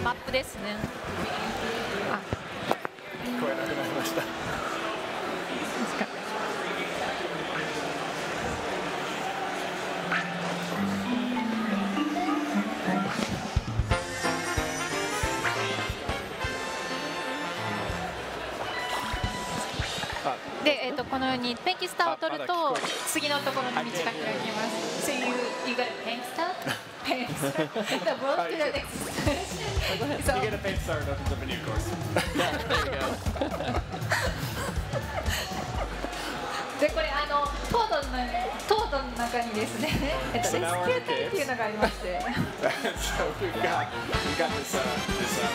マップですね。あ、聞こえなくなりました。で、このようにペンキスターを取ると次のところに道が開きます。So you got a paint star? Paint star? The road to the next station. You get a paint star and opens up a new course. Yeah, there you go. でこれトートの中にですね、レスキュー隊っていうのがありまして。So we got this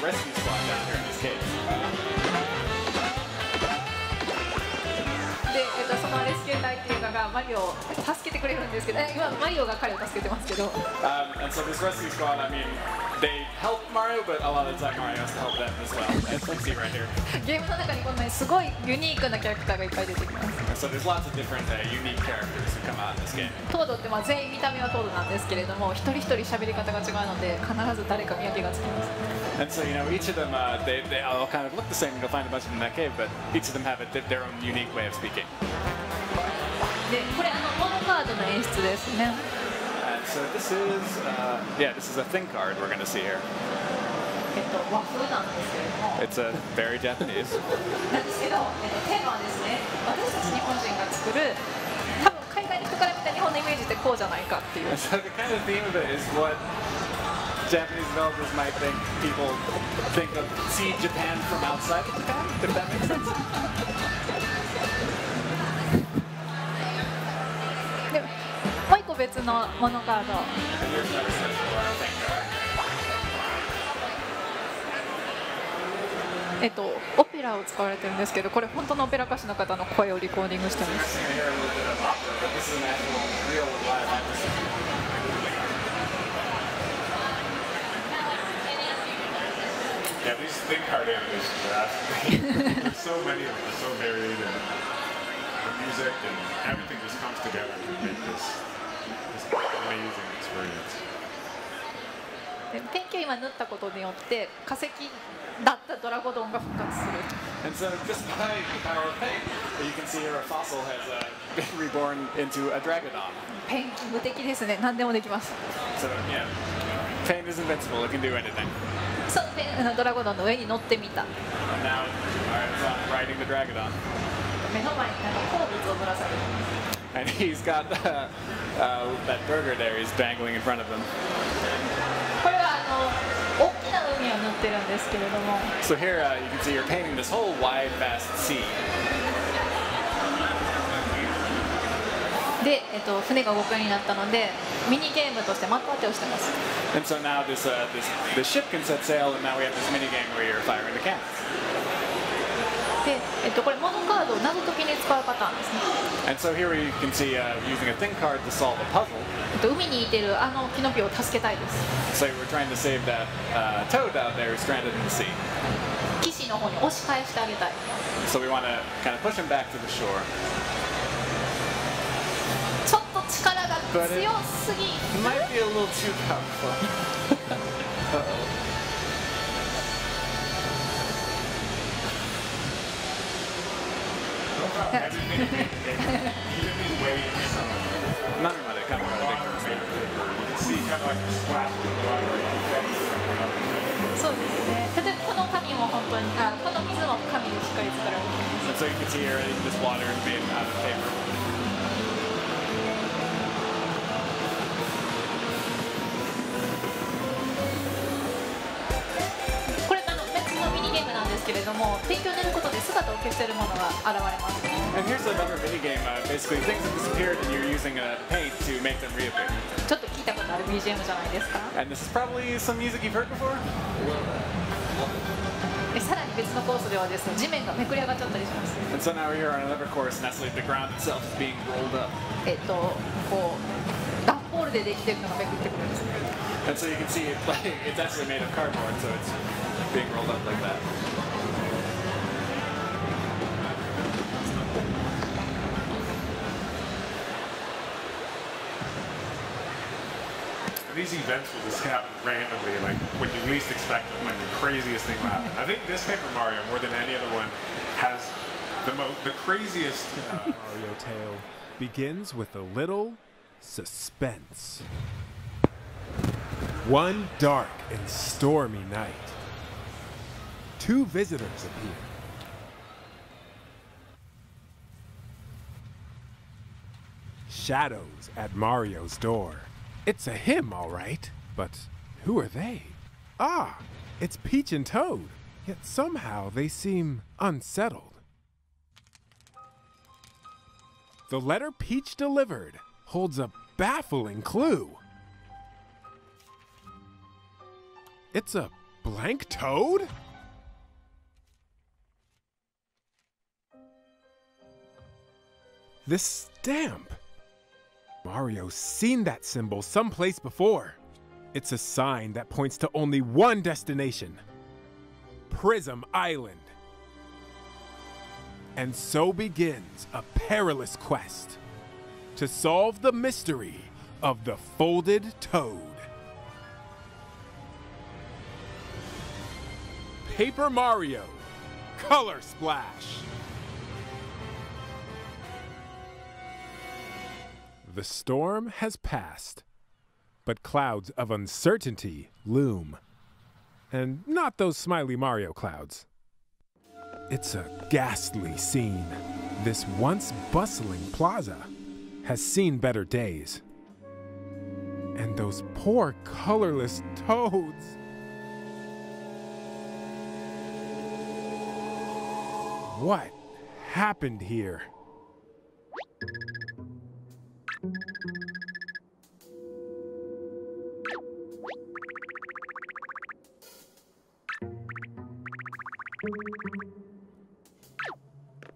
rescue squad down here in this cave. で、そのレスキュー隊っていうのがマリオを助けてくれるんですけど、今マリオが彼を助けてますけど。And so this rescue squad, I mean, they help Mario, but a lot of the time Mario has to help them as well. As you see right here. ゲームの中にこんなにすごいユニークなキャラクターがいっぱい出てきます。So there's lots of different unique characters who come out in this game. トードって全員見た目はトードなんですけれども、一人一人喋り方が違うので必ず誰か見分けがつきます。And so, you know, each of them, they all kind of look the same. You'll find a bunch of them in that cave, but each of them have their own unique way of speaking. で、これモノカードの演出ですね。And so this is, this is a thing card we're going to see here. 和風なんですけれども。It's very Japanese. なんですけど、テーマはですね、私たち日本人が作る、多分海外の人から見た日本のイメージってこうじゃないかっていう。So the kind of theme of it is what Japanese developers might think people think of see Japan from outside of Japan, if that makes sense. でもう一個別のモノカード。オペラを使われてるんですけど、これ本当のオペラ歌手の方の声をリコーディングしてます。Yeah, these big card animations are absolutely. There's so many of them, they're so varied, and the music and everything just comes together to make this amazing experience. でペンキを今塗ったことによって化石だったドラゴドンが復活する。And so just by the power of paint, you can see here a fossil has been reborn into a dragodon. ペンキ無敵ですね。何でもできます。So yeah, paint is invincible. It can do anything. そう、ドラゴドンの上に乗ってみた。And now, it's on riding the dragodon. 目の前に鉱物をぶら下げてます。 And he's got that burger there. He's dangling in front of him. これは大きな海を塗ってるんですけれども。So here you can see you're painting this whole wide, vast sea. で、船が動くようになったので、ミニゲームとしてマップ当てをしてます。And so now this ship can set sail, and now we have this mini game where you're firing the cannons. で、これモノカードを謎解きに使うパターンですね。And so here you can see using a thin card to solve a puzzle. 海にいてるキノピオを助けたいです。 So we're trying to save that toad out there who's stranded in the sea. 岸の方に押し返してあげたい。 So we want to kind of push him back to the shore. ちょっと力が強すぎ。It might be a little too powerful. Uh-oh. そうですね。例えばこの紙も本当にこの水も紙でしっかり作られています。 So you can see here this water is made out of paper. これ別のミニゲームなんですけれども、ペンキを塗ることで姿を消せるものが現れます。 And here's another mini game. Basically, things have disappeared, and you're using paint to make them reappear. ちょっと聞いたことある BGM じゃないですか。 And this is probably some music you've heard before. さらに別のコースではですね、地面がめくり上がっちゃったりします。 And so now we're here on another course, and actually the ground itself is being rolled up. こう段ボールでできてるのがめくってくるんですね。 And so you can see it's actually made of cardboard, so it's being rolled up like that. こ these events will just happen randomly, like when you least expect them, like the craziest thing will happen. I think this Paper Mario, more than any other one, has the craziest Mario tale begins with a little suspense. One dark and stormy night, two visitors appear. Shadows at Mario's door. It's a him, all right, but who are they? Ah, it's Peach and Toad, yet somehow they seem unsettled. The letter Peach delivered holds a baffling clue. It's a blank toad? This stamp. Mario's seen that symbol someplace before. It's a sign that points to only one destination: Prism Island. And so begins a perilous quest to solve the mystery of the folded toad. Paper Mario, Color Splash. The storm has passed, but clouds of uncertainty loom. And not those smiley Mario clouds. It's a ghastly scene. This once bustling plaza has seen better days. And those poor colorless toads. What happened here?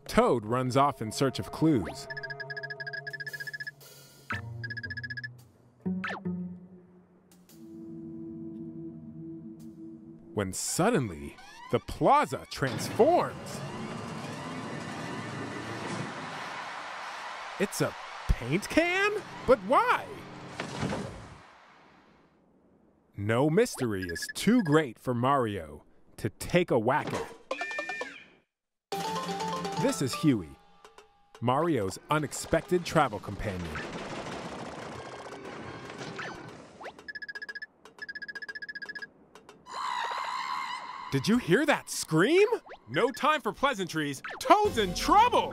Toad runs off in search of clues. When suddenly, the plaza transforms. It's a paint can? But why? No mystery is too great for Mario to take a whack at. This is Huey, Mario's unexpected travel companion. Did you hear that scream? No time for pleasantries. Toad's in trouble!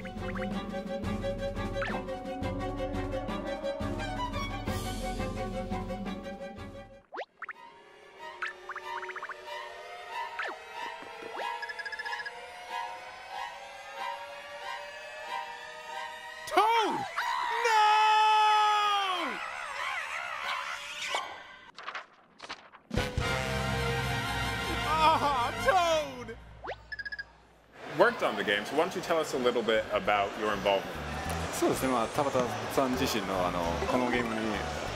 Toad! No! Ah, Toad! worked on the game, so why don't you tell us a little bit about your involvement? そうですね、田畑さん自身のこのゲームに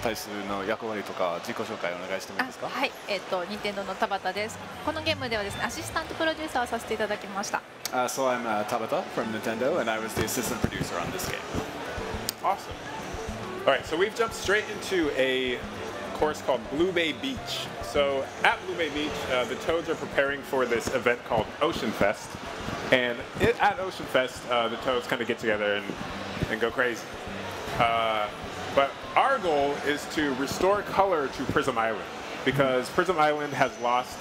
対するの役割とか自己紹介をお願いしてもいいですか？はい、任天堂の田畑です。このゲームではですね、アシスタントプロデューサーをさせていただきました。So I'm Tabata from Nintendo, and I was the assistant producer on this game. Awesome. All right, so we've jumped straight into a course called Blue Bay Beach. So at Blue Bay Beach, the Toads are preparing for this event called Oceanfest. And at Oceanfest, the Toads kind of get together and go crazy. But our goal is to restore color to Prism Island, because Prism Island has lost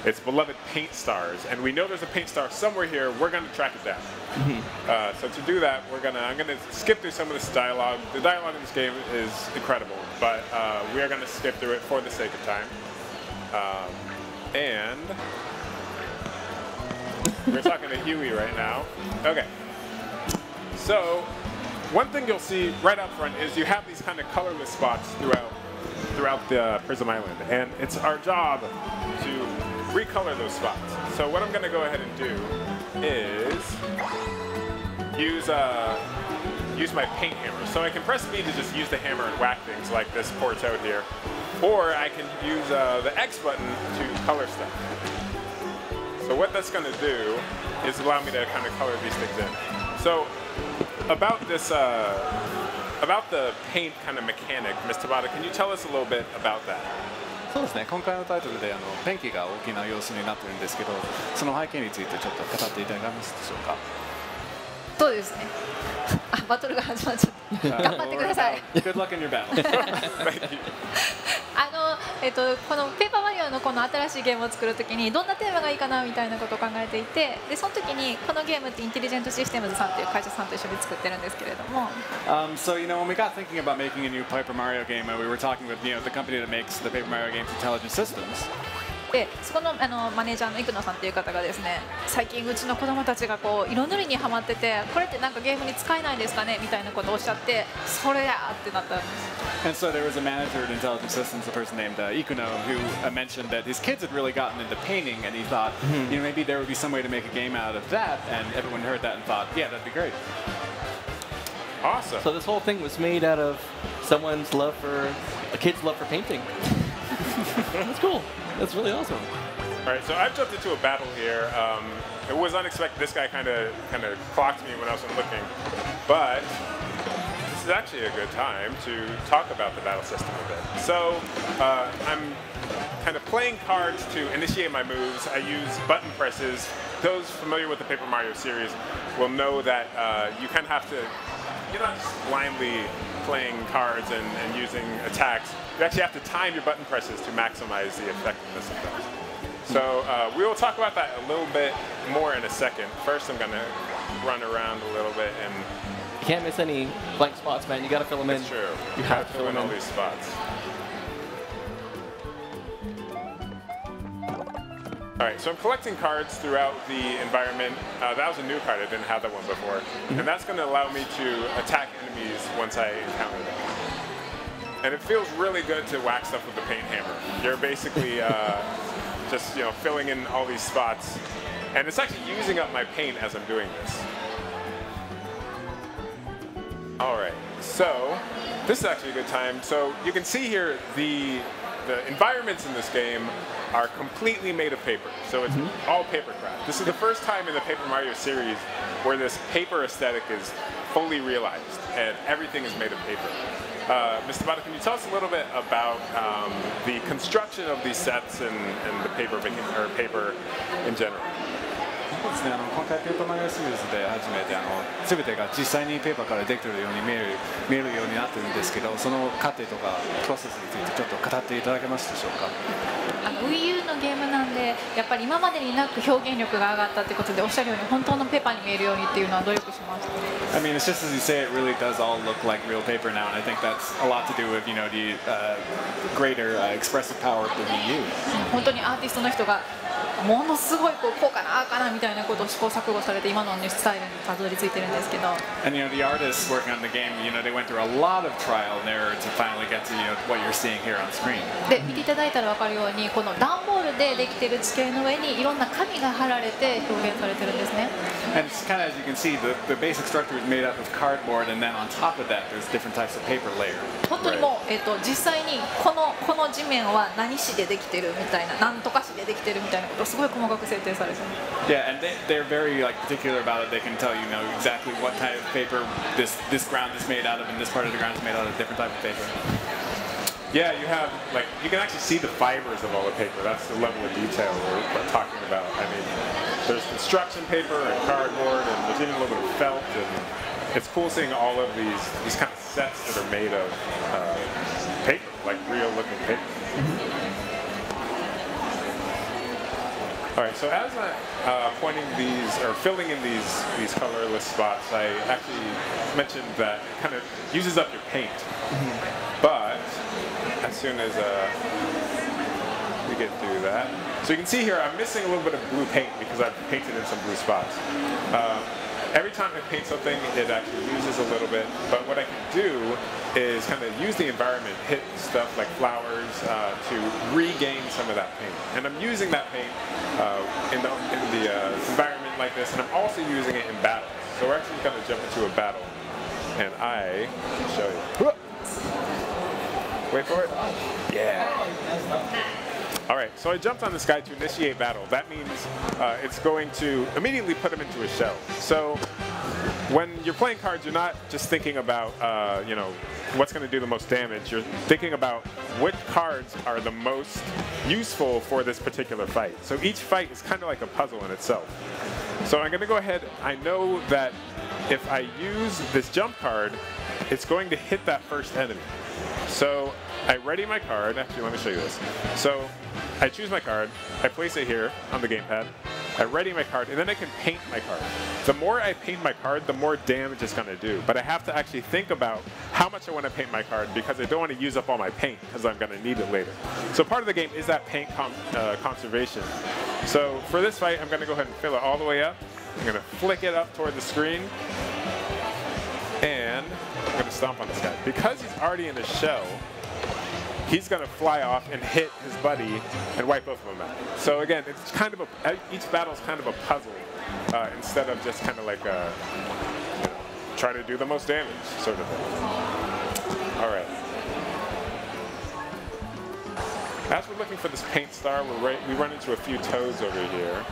its beloved paint stars, and we know there's a paint star somewhere here. We're going to track it down. So to do that, I'm going to skip through some of this dialogue. The dialogue in this game is incredible, but we are going to skip through it for the sake of time. And we're talking to Huey right now. Okay. So one thing you'll see right up front is you have these kind of colorless spots throughout the Prism Island, and it's our job to recolor those spots. So what I'm going to go ahead and do is use my paint hammer. So I can press B to just use the hammer and whack things like this poor Toad here, or I can use the X button to color stuff. So what that's going to do is allow me to kind of color these things in. So about this about the paint kind of mechanic, Ms. Tabata, can you tell us a little bit about that? そうですね、今回のタイトルでペンキが大きな要素になってるんですけど、その背景についてちょっと語っていただけますでしょうか。そうですね。あ、バトルが始まっちゃった。頑張ってください。Good luck in your battle. このペーパーマリオのこの新しいゲームを作るときにどんなテーマがいいかなみたいなことを考えていて、でその時にこのゲームってインテリジェントシステムズさんという会社さんと一緒に作ってるんですけれども。So when we got thinking about making a new Paper Mario game, we were talking with the company that makes the Paper Mario games, Intelligent Systems. でそこのマネージャーの生野さんという方がですね、最近うちの子供たちがこう色塗りにはまってて、これってなんかゲームに使えないですかねみたいなことをおっしゃって、それやってなったんです。And so there was a manager at Intelligent Systems, a person named Ikuno, who mentioned that his kids had really gotten into painting, and he thought, maybe there would be some way to make a game out of that. And everyone heard that and thought, yeah, that'd be great. Awesome. So this whole thing was made out of someone's love for a kid's love for painting. That's cool. That's really awesome. All right, so I've jumped into a battle here. It was unexpected. This guy kind of clocked me when I wasn't looking, but this is actually a good time to talk about the battle system a bit. So I'm kind of playing cards to initiate my moves. I use button presses. Those familiar with the Paper Mario series will know that you kind of have to, you're not just blindly playing cards and using attacks. You actually have to time your button presses to maximize the effectiveness of those. So we will talk about that a little bit more in a second. First, I'm going to run around a little bit and... You can't miss any blank spots, man. You got to fill them in. That's true. You have to fill in all these spots. All right, so I'm collecting cards throughout the environment. That was a new card. I didn't have that one before. And that's going to allow me to attack enemies once I encounter them. And it feels really good to whack stuff with the paint hammer. You're basically just filling in all these spots. And it's actually using up my paint as I'm doing this. All right, so this is actually a good time. So you can see here the environments in this game are completely made of paper. So it's all paper craft. This is the first time in the Paper Mario series where this paper aesthetic is fully realized and everything is made of paper. Mr. Tabata, can you tell us a little bit about the construction of these sets and the paper in general? そうですね、今回ペーパーマリオシリーズで初めて全てが実際にペーパーからできているように見えるようになってるんですけど、その過程とかプロセスについてちょっと語っていただけますでしょうか。Wii U のゲームなんで、やっぱり今までになく表現力が上がったってことで、おっしゃるように本当のペーパーに見えるようにっていうのは努力しました。I mean, it's just as you say, it really does all look like real paper now, and I think that's a lot to do with the greater expressive power of the Wii U. 本当にアーティストの人がものすごいこうかなああかなみたいなことを試行錯誤されて今のスタイルにたどり着いてるんですけど。And the artists working on the game, they went through a lot of trial and error to finally get to what you're seeing here on screen. で見ていただいたら分かるように、この段ボールでできている地形の上にいろんな紙が貼られて表現されてるんですね。And it's kind of, as you can see, the basic structure is made up of cardboard, and then on top of that, there's different types of paper layer. 本当にもう、実際にこの地面は何紙でできてるみたいな、なんとか紙でできてるみたいなことをすごい細かく設定されてる。Yeah, and they're very particular about it. They can tell exactly what type of paper this ground is made out of, and this part of the ground is made out of a different type of paper. Yeah, you can actually see the fibers of all the paper. That's the level of detail we're talking about. I mean, there's construction paper and cardboard, and there's even a little bit of felt, and it's cool seeing all of these kind of sets that are made of paper, like real-looking paper. All right, so as I'm pointing these or filling in these colorless spots, I actually mentioned that it kind of uses up your paint. But as soon as we get through that, so you can see here I'm missing a little bit of blue paint because I've painted in some blue spots. Every time I paint something, it actually uses a little bit, but what I can do is kind of use the environment, hit stuff like flowers to regain some of that paint. And I'm using that paint in the environment like this, and I'm also using it in battles. So we're actually going to jump into a battle, and I can show you. Wait for it. Yeah. All right, so I jumped on this guy to initiate battle. That means it's going to immediately put him into a shell. So when you're playing cards, you're not just thinking about, what's going to do the most damage. You're thinking about what cards are the most useful for this particular fight. So each fight is kind of like a puzzle in itself. So I'm going to go ahead. I know that if I use this jump card, it's going to hit that first enemy. So I ready my card. Actually, let me show you this. So I choose my card. I place it here on the gamepad. I ready my card, and then I can paint my card. The more I paint my card, the more damage it's going to do. But I have to actually think about how much I want to paint my card because I don't want to use up all my paint because I'm going to need it later. So part of the game is that paint conservation. So for this fight, I'm going to go ahead and fill it all the way up. I'm going to flick it up toward the screen. And I'm going to stomp on this guy. Because he's already in his shell, he's going to fly off and hit his buddy and wipe both of them out. So again, it's kind of each battle is kind of a puzzle instead of just kind of like try to do the most damage sort of thing. All right. As we're looking for this paint star, we run into a few toads over here.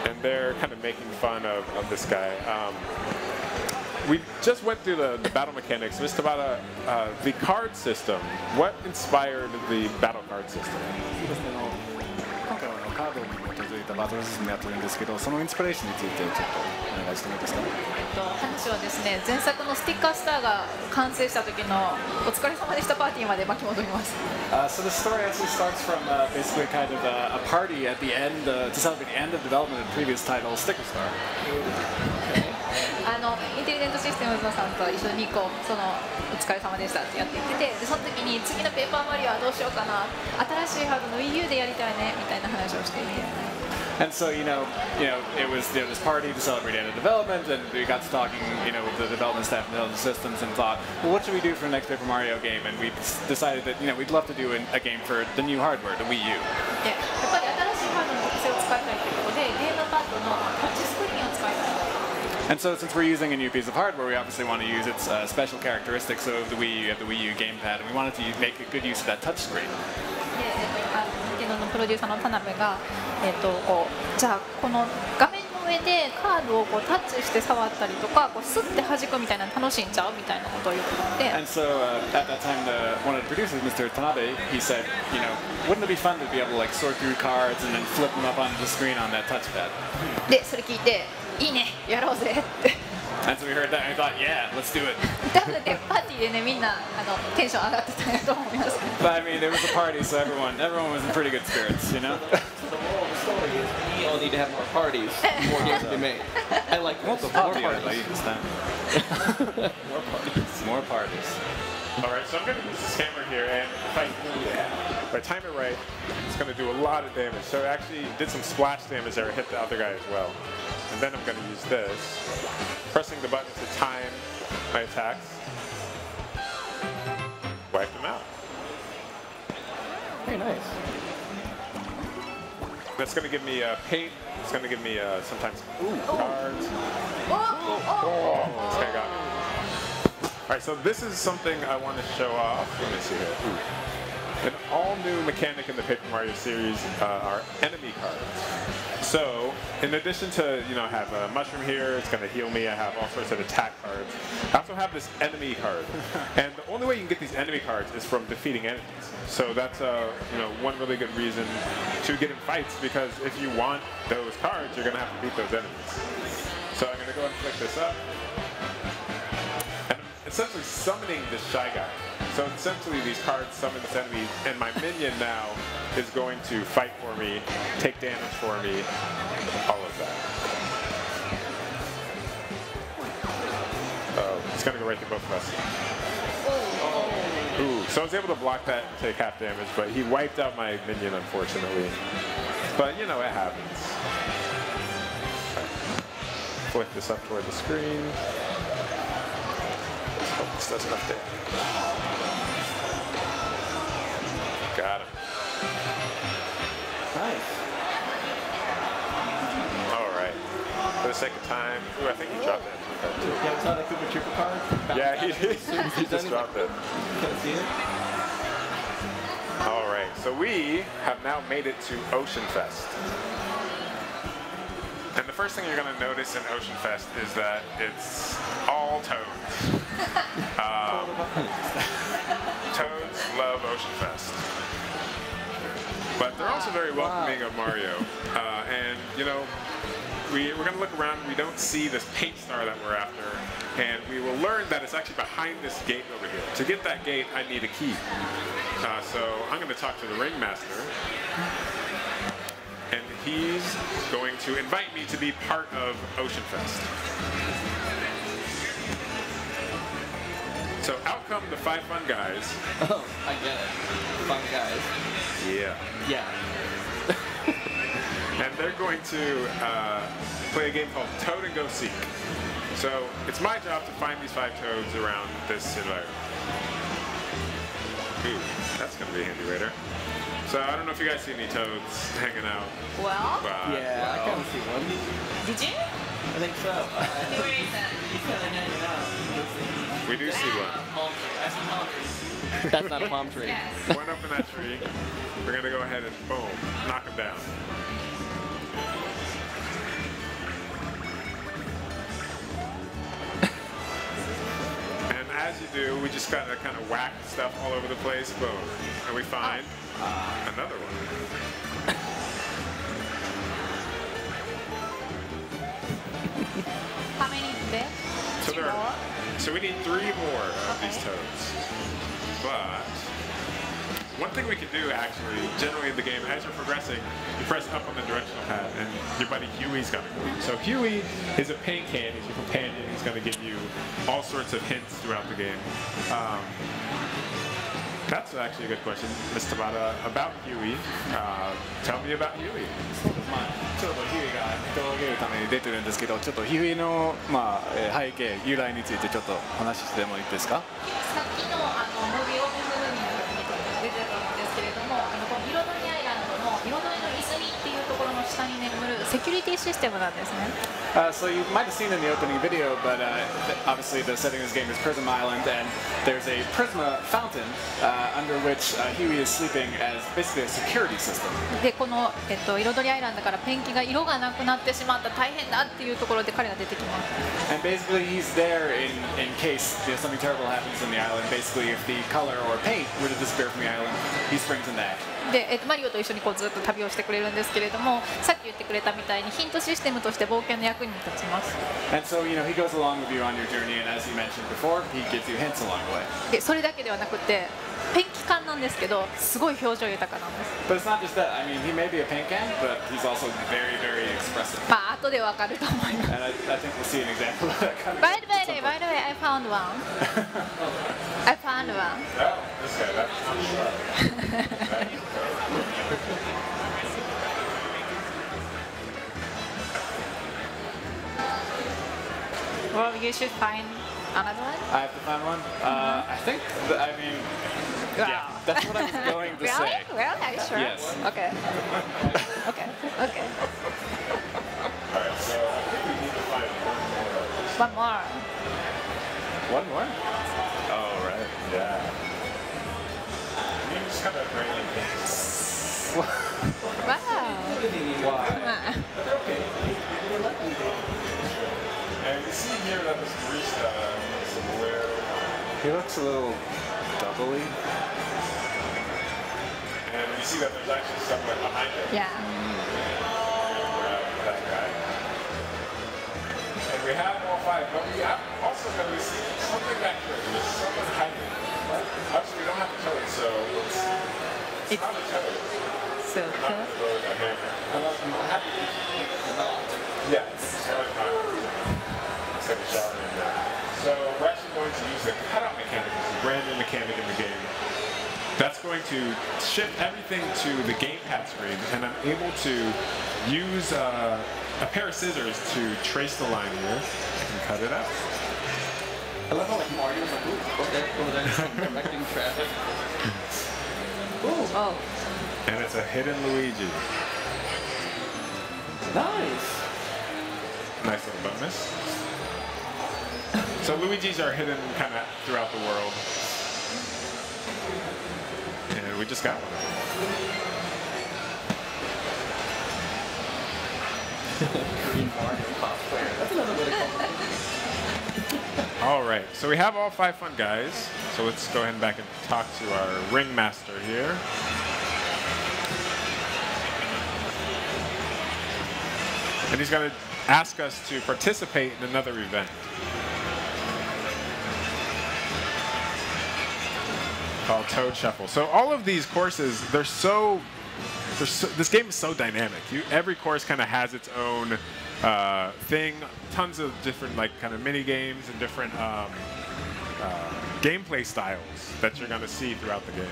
And they're kind of making fun of this guy. We just went through the battle mechanics. Mr. Tabata, the card system. What inspired the battle card system? 今回はカードに基づいたバトルシステムやってるんですけど、そのインスピレーションについてちょっとお願いしてもいいですか。話はですね、前作のスティッカースターが完成した時のお疲れ様でしたパーティーまで巻き戻ります。So the story actually starts from basically kind of a party at the end to celebrate the end of development of the previous title, Sticker Star. インテリジェントシステムズさんと一緒にお疲れ様でしたってやっていってて、でその時に次のペーパーマリオはどうしようかな、新しいハードの Wii U でやりたいねみたいな話をしていて。And so it was this party to celebrate end of development, and we got to talking, with the development staff and the systems, and thought, well, what should we do for the next Paper Mario game? And we decided that we'd love to do a game for the new hardware, the Wii U. で、やっぱり新しいハードの特性を使いたいということで、ゲームパッドのタッチスクリーンを使いたい。And so since we're using a new piece of hardware, we obviously want to use its special characteristics. So the Wii U, you have the Wii U gamepad, and we wanted to make a good use of that touch screen. で、任天堂のプロデューサーの田辺が、じゃあこの画面の上でカードをタッチして触ったりとか、スッて弾くみたいなの楽しいんちゃうみたいなことを言ってたので。And so at that time, one of the producers, Mr. Tanabe, he said, wouldn't it be fun to be able to sort through cards and then flip them up onto the screen on that touchpad? で、それ聞いて、いいね、やろうぜって。And so we heard that and we thought, yeah, let's do it. 多分ね、パーティーでね、みんなテンション上がってたんやと思います。But I mean, it was a party, so everyone was in pretty good spirits, So the moral of the story is we all need to have more parties, more games to be made. I like this. More parties. More parties. All right, so I'm going to use this hammer here, and if I time it right, it's going to do a lot of damage. So it actually did some splash damage there, hit the other guy as well. And then I'm going to use this, pressing the button to time my attacks. Wipe them out. Very nice. That's going to give me paint. It's going to give me sometimes cards. This guy got me. All right, so this is something I want to show off. Let me see here. An all-new mechanic in the Paper Mario series are enemy cards. So, in addition to, have a mushroom here, it's going to heal me. I have all sorts of attack cards. I also have this enemy card. And the only way you can get these enemy cards is from defeating enemies. So that's, one really good reason to get in fights, because if you want those cards, you're going to have to beat those enemies. So I'm going to go ahead and flick this up. And I'm essentially summoning this Shy Guy. So essentially these cards summon this enemy, and my minion now is going to fight for me, take damage for me, all of that. Oh, it's going to go right through both of us. Ooh, so I was able to block that and take half damage, but he wiped out my minion, unfortunately. But, it happens. Right. Flick this up toward the screen. Let's hope this does enough damage. Got him. Nice. All right. For the sake of time, ooh, I think he dropped that card too. Yeah, it's not a Koopa Troopa card. Yeah, he did. He just dropped it. Can't see it. All right, so we have now made it to Oceanfest. And the first thing you're going to notice in Oceanfest is that it's all toads. Toads love Oceanfest. But they're also very welcoming of Mario. And, you know, we're going to look around. We don't see this paint star that we're after. And we will learn that it's actually behind this gate over here. To get that gate, I need a key. So I'm going to talk to the ringmaster. And he's going to invite me to be part of Oceanfest. So out come the 5 fun guys. Oh, I get it. Fun guys. Yeah. Yeah. And they're going to play a game called Toad and Go Seek. So it's my job to find these 5 toads around this environment. Ooh, that's going to be handy later. So I don't know if you guys see any toads hanging out. Well, Yeah, I kind of see one. did you? I think so. We do see one. That's not a palm tree. One up in that tree. We're going to go ahead and boom, knock him down. And as you do, we just gotta kind of whack stuff all over the place, boom. And we find another one. How many today? So, Two more? so we need 3 more of these toads. But one thing we can do actually, generally in the game, as you're progressing, you press up on the directional pad and your buddy Huey's gonna go. So Huey is a paint can, he's your companion, he's gonna give you all sorts of hints throughout the game. That's actually a good question, Ms. Tabata, about Huey. Tell me about Huey. ちょうどヒューイが人をゲームために出てるんですけど、ちょっとヒューイの、背景、由来についてちょっと話してもいいですか？さっきのムービーオープンムービーの時に出てたんですけれども、この彩りアイランドの彩りの泉っていうところの下に眠るセキュリティシステムなんですね。So you might have seen in the opening video, but obviously the setting of this game is Prism Island, and there's a Prisma fountain under which Huey is sleeping as basically a security system. でこの、彩りアイランドからペンキが色がなくなってしまった大変だっていうところで彼が出てきます。And basically he's there in case something terrible happens in the island. Basically, if the color or paint were to disappear from the island, he springs in that. で、マリオと一緒にこうずっと旅をしてくれるんですけれども、さっき言ってくれたみたいにヒントシステムとして冒険の役に立ちます。And so, he goes along with you on your journey, and as you mentioned before, he gives you hints along the way. で、それだけではなくて、ペンキ缶なんですけど、すごい表情豊かなんです。But it's not just that. I mean, he may be a paint can, but he's also very, very expressive. まあ後でわかると思います。 And I think we'll see an example of that coming. By the way, I found one. I found one. Oh, this guy, that's Well, you should find another one. I have to find one. I think. Yeah, that's what I was going to say. Really? Are you sure? Yes. Okay. Okay. Okay. Alright, so I think we need to find one more. One more. One more? Oh, right. Yeah. You just kind of bring like this. Wow. Why? And you see here that this barista is aware. He looks a little doubly. And you see that there's actually someone behind him. Yeah. That guy. And we have all 5, but we have also going to see something back here. There's someone hiding. Obviously, we don't have to tell it, so it's not a toad. So Not cool. really a hammer. Yeah, it's like a jar in there. So we're actually going to use the cutout mechanic, which is a brand new mechanic in the game. That's going to shift everything to the gamepad screen, and I'm able to use a pair of scissors to trace the line here and cut it out. I love how like Mario's like, ooh, okay, over there, directing traffic. Ooh, Oh. And it's a hidden Luigi. nice. Nice little bonus. So Luigi's are hidden kind of throughout the world. And we just got one. Korean Mario cosplayer. That's another way to call it. All right, so we have all 5 fun guys. So let's go ahead and back and talk to our ringmaster here. And he's going to ask us to participate in another event called Toad Shuffle. So all of these courses, this game is so dynamic. Every course kind of has its own thing, tons of different like kind of mini games and different gameplay styles that you're going to see throughout the game.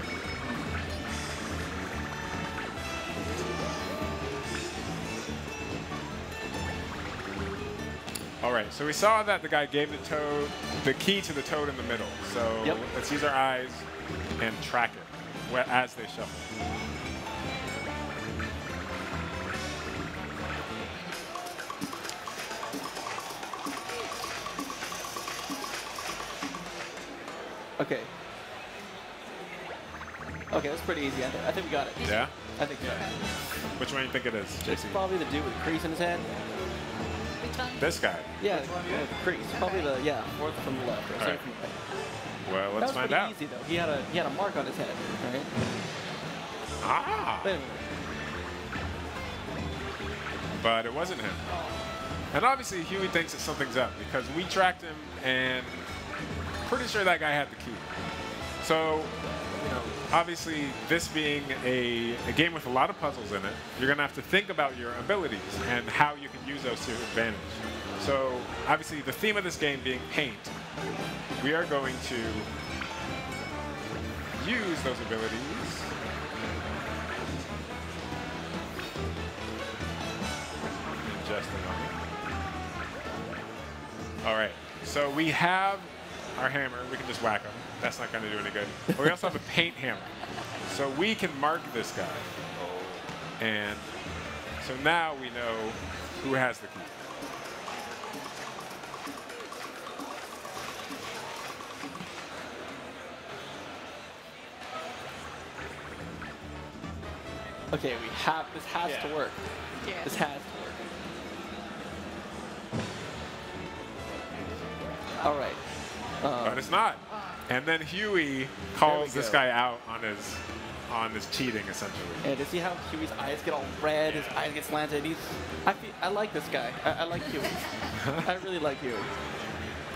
All right, so we saw that the guy gave the toad the key to the toad in the middle. So let's use our eyes and track it as they shuffle. Okay. Okay, that's pretty easy. I think we got it. Yeah? I think so. Which one do you think it is, It's JC? probably the dude with the crease in his head. Which one? This guy. Yeah, the crease. Probably the fourth from the left. Or All right. from the right. Well, That let's was find pretty out. easy though. He had a mark on his head, right? Ah! Wait a minute. But it wasn't him. And obviously, Huey thinks that something's up because we tracked him and pretty sure that guy had the key. So, you know, obviously, this being a game with a lot of puzzles in it, you're going to have to think about your abilities and how you can use those to your advantage. So, obviously, the theme of this game being paint, we are going to use those abilities in just a moment. All right, so we have our hammer. We can just whack him. That's not going to do any good. But we also have a paint hammer. So we can mark this guy. And so now we know who has the key. Okay, this has to work. Yes. This has to work. All right. But it's not. And then Huey calls this guy out on his cheating, essentially. And to see how Huey's eyes get all red, his eyes get slanted. I like this guy. I like Huey. I really like Huey.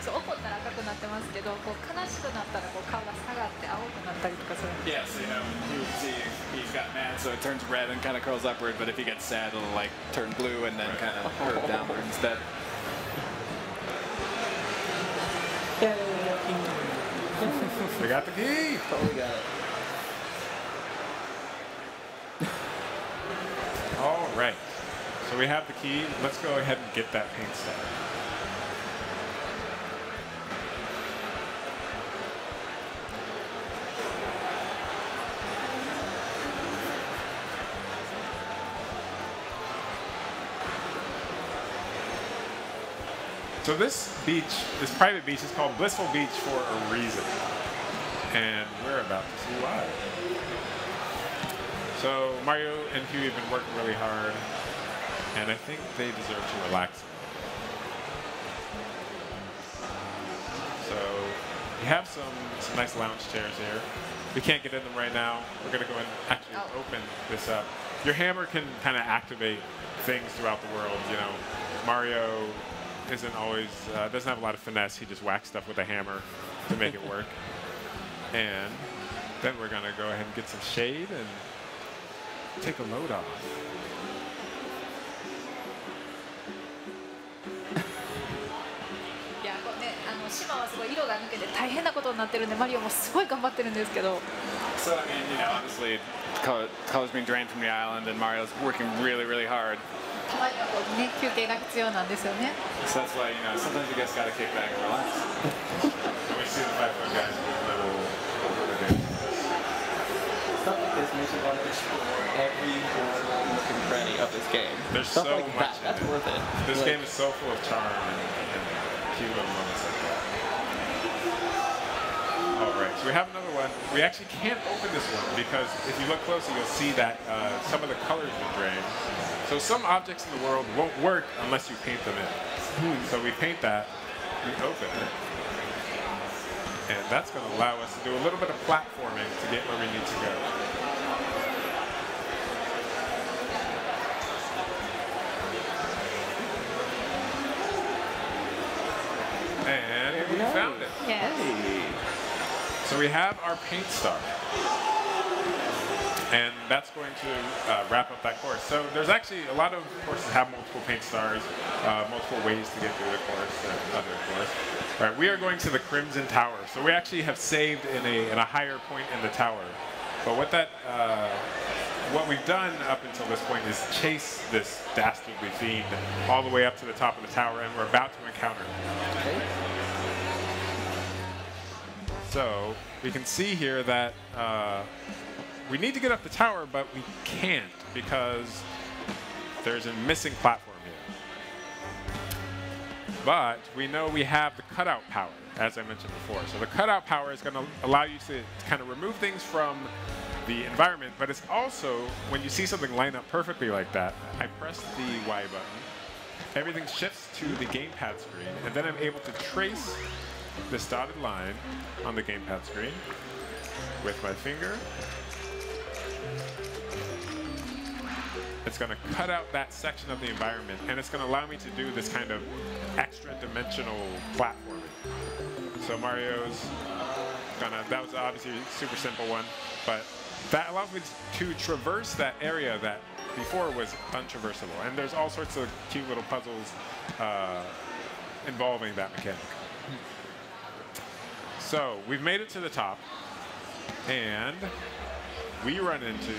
そう怒ったら赤くなってますけど、こう悲しくなったらこう顔が下がって青くなったりとかする。 Yeah, so you know, you would see he's got mad, so it turns red and kind of curls upward, but if he gets sad, it'll like turn blue and then kind of curve downward instead. We got the key. Totally got it. All right. So we have the key. Let's go ahead and get that paint started. So this beach, this private beach, is called Blissful Beach for a reason. And we're about to see why. So Mario and Huey have been working really hard, and I think they deserve to relax. So we have some nice lounge chairs here. We can't get in them right now. We're gonna go and actually open this up. Your hammer can kind of activate things throughout the world. You know, Mario isn't always, doesn't have a lot of finesse. He just whacks stuff with a hammer to make it work. And then we're gonna go ahead and get some shade and take a load off. いやこうね、島はすごい色が抜けて大変なことになってるんで、マリオもすごい頑張ってるんですけど。 So, I mean, you know, obviously, color's being drained from the island, and Mario's working really, really hard. たまにはこうね、休憩が必要なんですよね。 So that's why, you know, sometimes you just gotta kick back and relax. We see the 5 foot guys with little Stuff like this makes you want to explore every nook and cranny of this game. There's Stuff so like much that. That's in it. worth it. This Like, game is so full of charm and cute little moments like that. All right, so we have another one. We actually can't open this one because if you look closely, you'll see that some of the colors been drained. So some objects in the world won't work unless you paint them in. So we paint that, we open it, and that's going to allow us to do a little bit of platforming to get where we need to go. And we found it. Yes. So we have our paint star. And that's going to wrap up that course. So there's actually a lot of courses have multiple paint stars, multiple ways to get through the course and other course. All right, we are going to the Crimson Tower. So we actually have saved in a higher point in the tower. But what we've done up until this point is chase this dastardly fiend all the way up to the top of the tower, and we're about to encounter him. Okay. So we can see here that we need to get up the tower, but we can't because there's a missing platform here. But we know we have the cutout power, as I mentioned before. So the cutout power is going to allow you to kind of remove things from the environment, but it's also, when you see something line up perfectly like that, I press the Y button, everything shifts to the gamepad screen, and then I'm able to trace this dotted line on the gamepad screen with my finger. It's going to cut out that section of the environment, and it's going to allow me to do this kind of extra dimensional platforming. So Mario's that was obviously a super simple one, but that allows me to traverse that area that before was untraversable. And there's all sorts of cute little puzzles involving that mechanic. So we've made it to the top, and we run into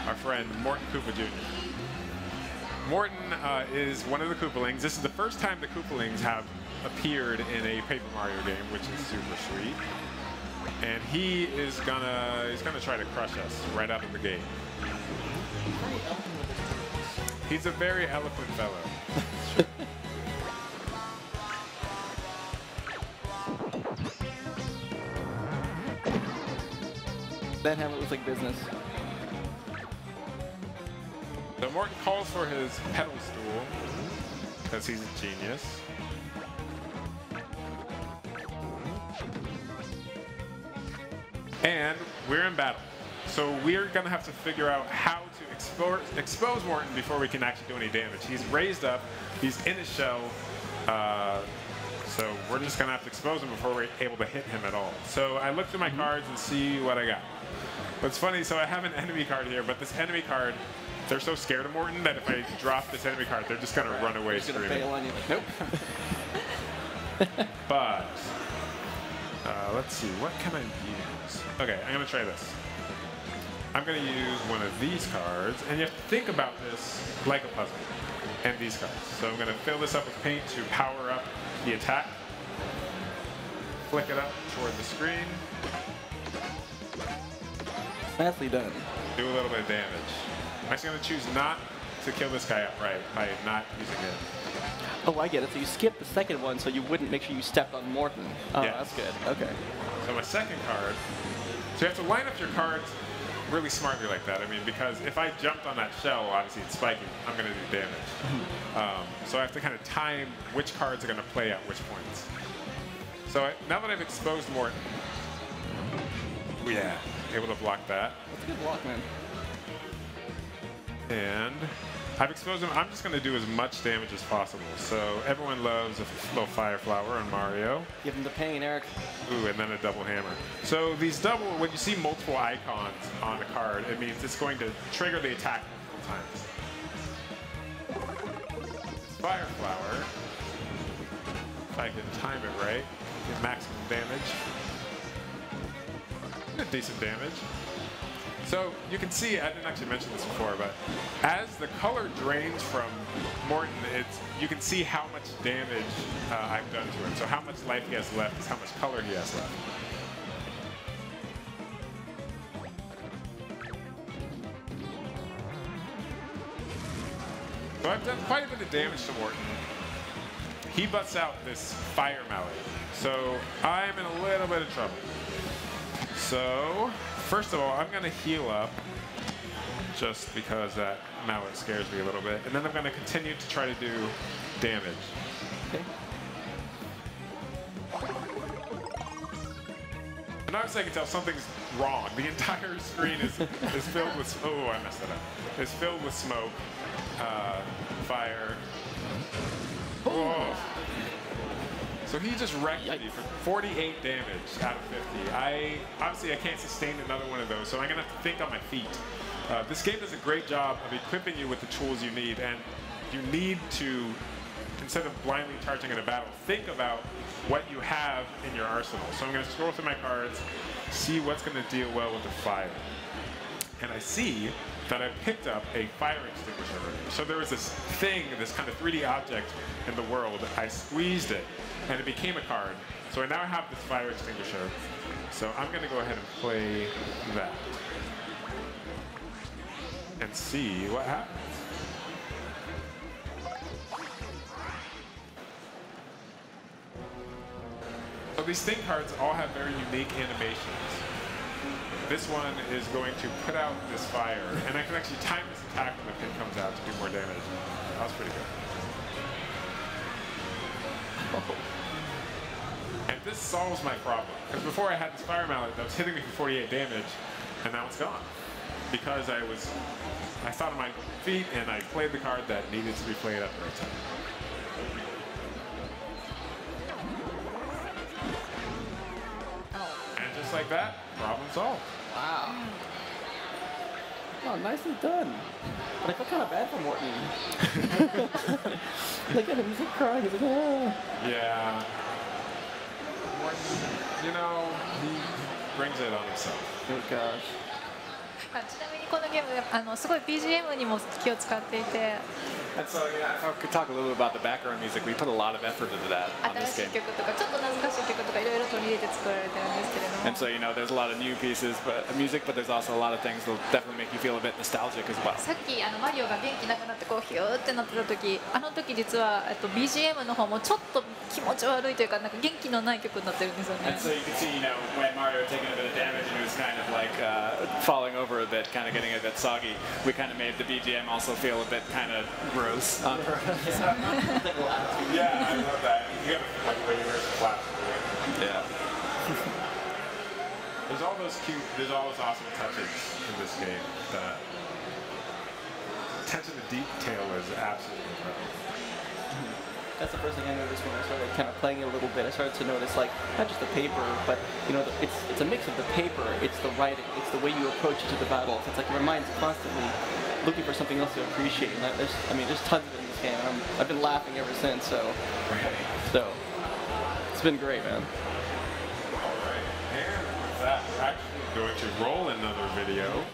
our friend Morton Koopa Jr. Morton is one of the Koopalings. This is the first time the Koopalings have appeared in a Paper Mario game, which is super sweet. And he's gonna try to crush us right out of the gate. He's a very eloquent fellow. That hamlet looks like business. So Morton calls for his pedal stool because he's a genius. And we're in battle. So we're going to have to figure out how to expose Morton before we can actually do any damage. He's raised up. He's in his shell. So we're just going to have to expose him before we're able to hit him at all. So I look through my cards and see what I got. What's funny, so I have an enemy card here, but this enemy card, they're so scared of Morton that if I drop this enemy card, they're just going to run away screaming. Fail on you. Nope. But let's see, what can I use? Okay, I'm going to try this. I'm going to use one of these cards, and you have to think about this like a puzzle, and these cards. So I'm going to fill this up with paint to power up the attack. Flick it up toward the screen. Nicely done. Do a little bit of damage. I'm actually going to choose not to kill this guy outright by not using it. Oh, I get it. So you skipped the second one so you wouldn't make sure you stepped on Morton. Oh, Yes. That's good. Okay. So my second card, so you have to line up your cards really smartly like that. I mean, because if I jumped on that shell, obviously it's spiking, I'm going to do damage. So I have to kind of time which cards are going to play at which points. So now that I've exposed Morton, yeah, able to block that. That's a good block, man. And I've exposed him. I'm just going to do as much damage as possible. So everyone loves a little fire flower on Mario. Give him the pain, Eric. Ooh, and then a double hammer. So these when you see multiple icons on a card, it means it's going to trigger the attack multiple times. This fire flower, if I can time it right, get maximum damage. Get decent damage. So you can see, I didn't actually mention this before, but as the color drains from Morton, you can see how much damage I've done to him. So how much life he has left is how much color he has left. So I've done quite a bit of damage to Morton. he busts out this fire mallet. So I'm in a little bit of trouble. So first of all, I'm going to heal up just because that mallet scares me a little bit. And then I'm going to continue to try to do damage. Okay. And obviously I can tell something's wrong. The entire screen is filled with, oh, I messed it up. It's filled with smoke, fire. Oh. So he just wrecked me for 48 damage out of 50. Obviously I can't sustain another one of those, so I'm gonna have to think on my feet. This game does a great job of equipping you with the tools you need, and you need to, instead of blindly charging in a battle, think about what you have in your arsenal. So I'm going to scroll through my cards, see what's going to deal well with the fire. And I see that I picked up a fire extinguisher already. So there was this thing, this kind of 3D object in the world. I squeezed it, and it became a card. So I now have this fire extinguisher. So I'm going to go ahead and play that and see what happens. So these thing cards all have very unique animations. This one is going to put out this fire, and I can actually time this attack when the pin comes out to do more damage. That was pretty good. And this solves my problem, because before I had this fire mallet that was hitting me for 48 damage, and now it's gone. Because I thought on my feet, and I played the card that needed to be played at the right time. Just like that, problem solved. Wow. Oh, nicely done. But I feel kind of bad for Morton. Look at him, he's like crying. He's like, ah. Yeah. Morton, you know, he brings it on himself. Oh gosh. ちなみにこのゲームすごい BGM にも気を使っていて And so, yeah, if I could talk a little bit about the background music, we put a lot of effort into that on this 新しい game. 曲とかちょっと懐かしい曲とかいろいろ取り入れて作られてるんですけれども And so, you know, there's a lot of new pieces, but music, but there's also a lot of things that'll definitely make you feel a bit nostalgic as well. さっきマリオが元気なくなってこうヒューってなってた時実はBGM の方もちょっと気持ち悪いというかなんか元気のない曲になってるんですよね And so you can see, you know, when Mario was taking a bit of damage and he was kind of like falling over a bit, kind of getting a bit soggy, we kind of made the BGM also feel a bit kind of gross on purpose. Yeah, I love that. You got like way worse flat. Yeah. There's all those awesome touches in this game. The attention to detail is absolutely incredible. That's the first thing I noticed when I started kind of playing it a little bit. I started to notice, like, not just the paper, but, you know, it's a mix of the paper, it's the writing, it's the way you approach it to the battle. It's like your mind's constantly looking for something else to appreciate. And there's tons of it in this game. And I've been laughing ever since, so it's been great, man. All right, and with that, we're actually going to roll another video.